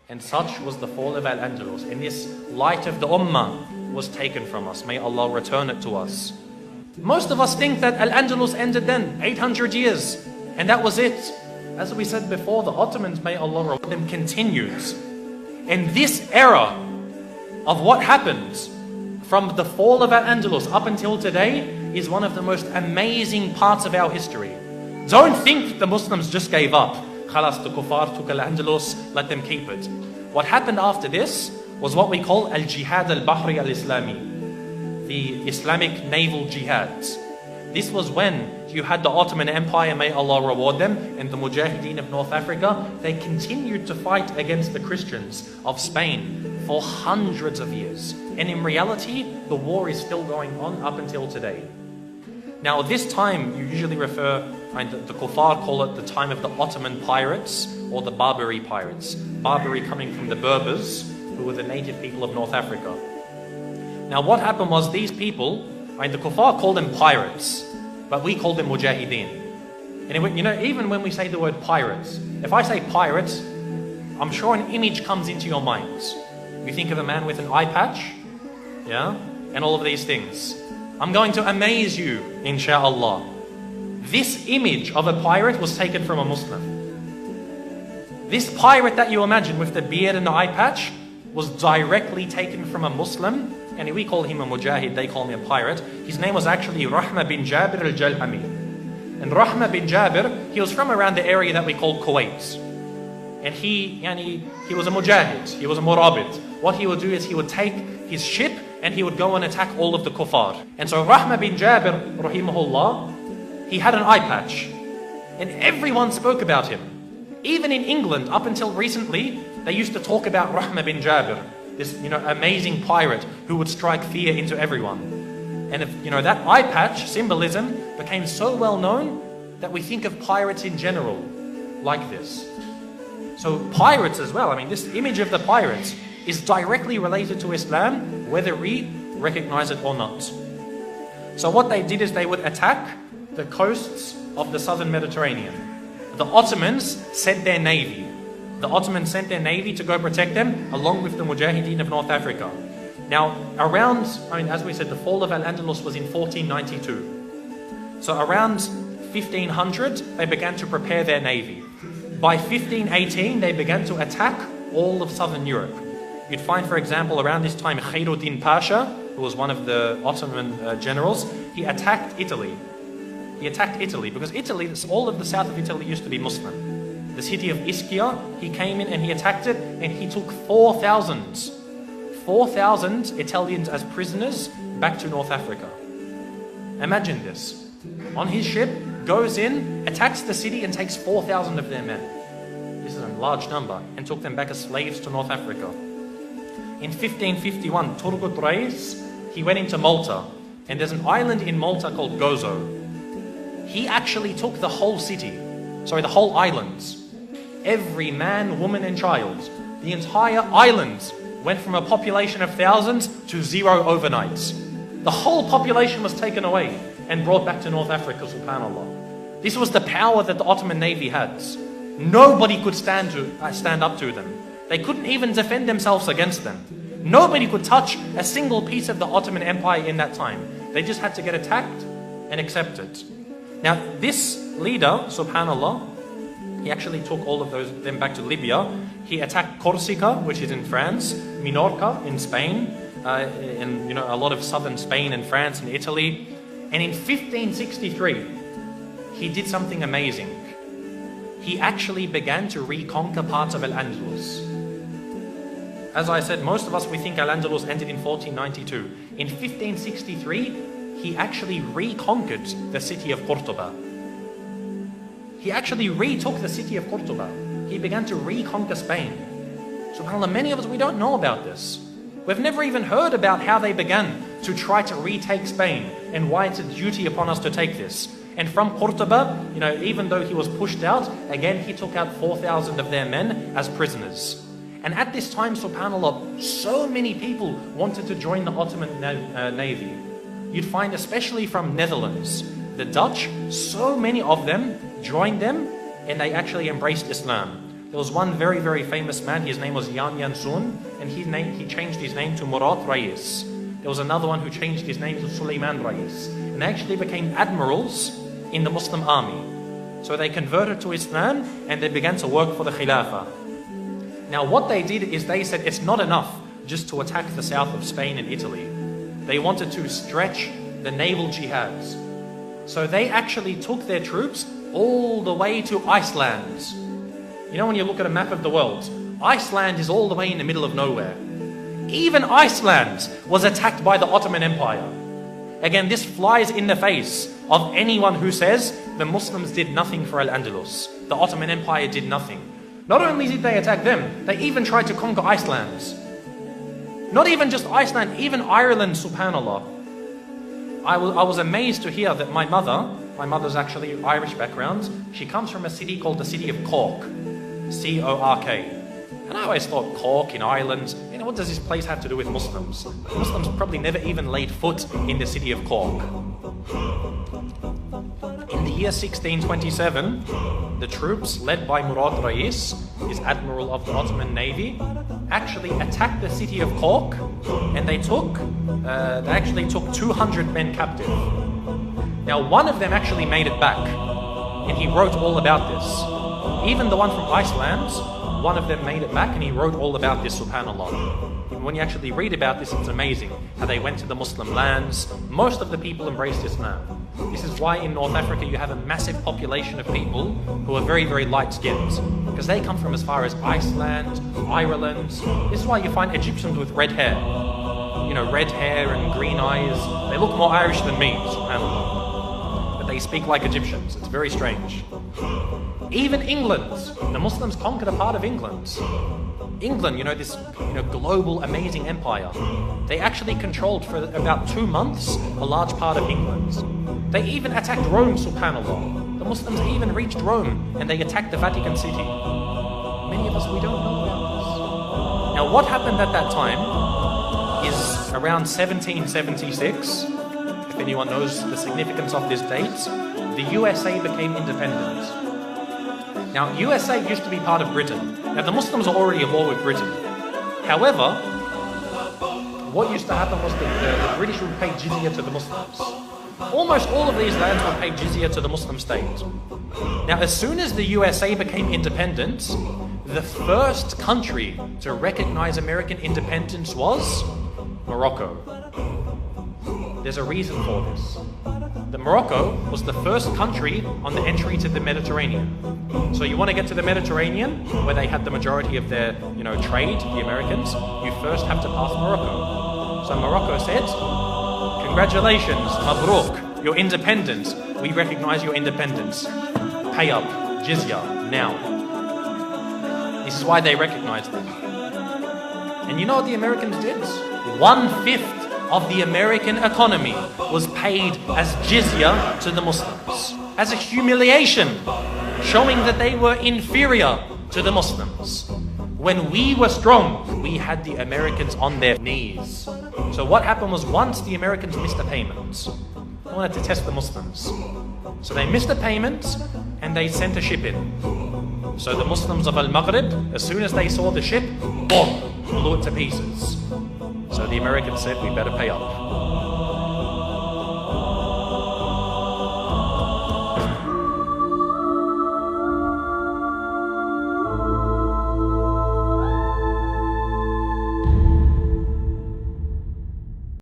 And such was the fall of Al-Andalus. And this light of the Ummah was taken from us. May Allah return it to us. Most of us think that Al-Andalus ended then, 800 years. And that was it. As we said before, the Ottomans, may Allah reward them, continues. And this era of what happened from the fall of Al-Andalus up until today is one of the most amazing parts of our history. Don't think the Muslims just gave up. Khalas, the kuffar took Al-Andalus, let them keep it. What happened after this was what we call Al-Jihad Al-Bahri Al-Islami, the Islamic naval jihads. This was when you had the Ottoman Empire, may Allah reward them, and the Mujahideen of North Africa. They continued to fight against the Christians of Spain for hundreds of years. And in reality, the war is still going on up until today. Now, this time, you usually refer, the kuffar call it the time of the Ottoman pirates or the Barbary pirates. Barbary coming from the Berbers, who were the native people of North Africa. Now, what happened was these people, the kuffar called them pirates, but we call them mujahideen. And you know, even when we say the word pirates, if I say pirates, I'm sure an image comes into your minds. You think of a man with an eye patch, yeah, and all of these things. I'm going to amaze you, insha'Allah. This image of a pirate was taken from a Muslim. This pirate that you imagine with the beard and the eye patch was directly taken from a Muslim. And we call him a mujahid, they call me a pirate. His name was actually Rahma bin Jabir al-Jalhami. And Rahma bin Jabir, he was from around the area that we call Kuwait. And he was a mujahid, he was a murabit. What he would do is he would take his ship and he would go and attack all of the kuffar. And so Rahma bin Jabir, rahimahullah, he had an eye patch. And everyone spoke about him. Even in England, up until recently, they used to talk about Rahma bin Jabir, this amazing pirate who would strike fear into everyone. And if that eye patch symbolism became so well known that we think of pirates in general like this. So pirates as well, this image of the pirates is directly related to Islam, whether we recognize it or not. So what they did is they would attack the coasts of the southern Mediterranean. The Ottomans sent their navy. The Ottomans sent their navy to go protect them, along with the Mujahideen of North Africa. Now, around, as we said, the fall of Al-Andalus was in 1492. So around 1500, they began to prepare their navy. By 1518, they began to attack all of southern Europe. You'd find, for example, around this time, Khairuddin Pasha, who was one of the Ottoman generals, he attacked Italy. He attacked Italy because Italy, all of the south of Italy used to be Muslim. The city of Ischia, he came in and he attacked it, and he took 4,000 Italians as prisoners back to North Africa. Imagine this. On his ship, goes in, attacks the city and takes 4,000 of their men. This is a large number, and took them back as slaves to North Africa. In 1551, Turgut Reis, he went into Malta, and there's an island in Malta called Gozo. He actually took the whole city, the whole islands. Every man, woman and child. The entire island went from a population of thousands to 0 overnight. The whole population was taken away and brought back to North Africa, subhanAllah. This was the power that the Ottoman Navy had. Nobody could stand up to them. They couldn't even defend themselves against them. Nobody could touch a single piece of the Ottoman Empire in that time. They just had to get attacked and accept it. Now, this leader, subhanAllah, he actually took all of them back to Libya. He attacked Corsica, which is in France, Minorca in Spain, and a lot of southern Spain and France and Italy. And in 1563, he did something amazing. He actually began to reconquer parts of Al-Andalus. As I said, most of us, we think Al-Andalus ended in 1492. In 1563, he actually reconquered the city of Cordoba. He actually retook the city of Cordoba. He began to reconquer Spain. SubhanAllah, many of us, we don't know about this. We've never even heard about how they began to try to retake Spain and why it's a duty upon us to take this. And from Cordoba, even though he was pushed out, again, he took out 4,000 of their men as prisoners. And at this time, subhanAllah, so many people wanted to join the Ottoman Navy. You'd find, especially from Netherlands, the Dutch, so many of them joined them and they actually embraced Islam. There was one very, very famous man, his name was Yan Yansun, and he changed his name to Murad Rais. There was another one who changed his name to Sulaiman Rais. And they actually became admirals in the Muslim army. So they converted to Islam and they began to work for the Khilafah. Now what they did is they said it's not enough just to attack the south of Spain and Italy. They wanted to stretch the naval jihads. So they actually took their troops all the way to Iceland. You know, when you look at a map of the world, Iceland is all the way in the middle of nowhere. Even Iceland was attacked by the Ottoman Empire. Again, this flies in the face of anyone who says the Muslims did nothing for Al-Andalus. The Ottoman Empire did nothing. Not only did they attack them, they even tried to conquer Iceland. Not even just Iceland, even Ireland, subhanAllah. I was amazed to hear that my mother's actually Irish background, she comes from a city called the city of Cork. C-O-R-K. And I always thought Cork in Ireland, you know, what does this place have to do with Muslims? Muslims probably never even laid foot in the city of Cork. In the year 1627, the troops led by Murad Rais, his admiral of the Ottoman Navy, actually attacked the city of Cork, and they actually took 200 men captive. Now one of them actually made it back, and he wrote all about this. Even the one from Iceland, one of them made it back and he wrote all about this, subhanAllah. When you actually read about this, it's amazing how they went to the Muslim lands. Most of the people embraced Islam. This is why in North Africa you have a massive population of people who are very, very light-skinned, because they come from as far as Iceland, Ireland. This is why you find Egyptians with red hair. You know, red hair and green eyes. They look more Irish than me, subhanAllah. But they speak like Egyptians. It's very strange. Even England, the Muslims conquered a part of England. England, you know, this global amazing empire. They actually controlled for about 2 months a large part of England. They even attacked Rome, subhanAllah. The Muslims even reached Rome and they attacked the Vatican City. Many of us, we don't know about this. Now what happened at that time is around 1776, if anyone knows the significance of this date, the USA became independent. Now, USA used to be part of Britain. Now, the Muslims are already at war with Britain. However, what used to happen was the British would pay jizya to the Muslims. Almost all of these lands would pay jizya to the Muslim state. Now, as soon as the USA became independent, the first country to recognize American independence was Morocco. There's a reason for this. Morocco was the first country on the entry to the Mediterranean. So you want to get to the Mediterranean, where they had the majority of their, trade, the Americans, you first have to pass Morocco. So Morocco said, congratulations, Mabrouk, you're independent. We recognize your independence. Pay up, jizya, now. This is why they recognized them. And you know what the Americans did? 1/5 of the American economy was paid as jizya to the Muslims, as a humiliation, showing that they were inferior to the Muslims. When we were strong, we had the Americans on their knees. So what happened was, once the Americans missed a payment, they wanted to test the Muslims. So they missed a payment and they sent a ship in. So the Muslims of Al-Maghrib, as soon as they saw the ship, boom, blew it to pieces. So the Americans said, we better pay up.